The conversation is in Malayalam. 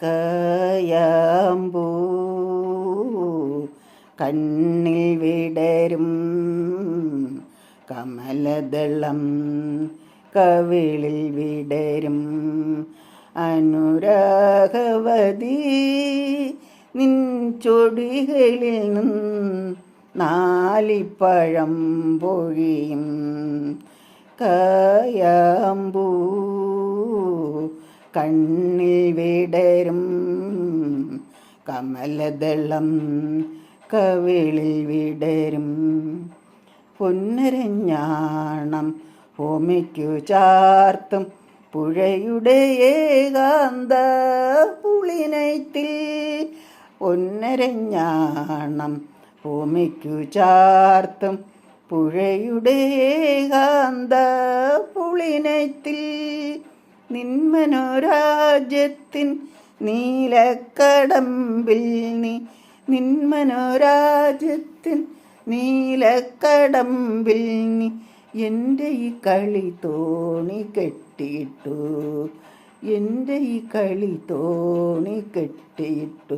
കായാമ്പൂ കണ്ണിൽ വിടരും കമലദളം കവിളിൽ വിടരും അനുരാഗവതി നിൻ ചൊടികളിൽ നാലിപ്പഴം പൊഴിയും കായാമ്പൂ കണ്ണിൽ വിടരും കമലദളം കവിളിൽ വിടരും പൊന്നരഞ്ഞാണം ഭൂമിക്കു ചാർത്തും പുഴയുടെ ഏകാന്ത പുളിനത്തിൽ പൊന്നരഞ്ഞാണം ഭൂമിക്കു ചാർത്തും പുഴയുടെ ഏകാന്ത പുളിനത്തിൽ നിന്മനോരാജ്യത്തിൻ നീലക്കടമ്പിൽ നിന്മനോരാജ്യത്തിൻ നീലക്കടമ്പിൽ എൻ്റെ ഈ കളി തോണി കെട്ടിയിട്ടു എൻ്റെ ഈ കളി തോണി കെട്ടിയിട്ടു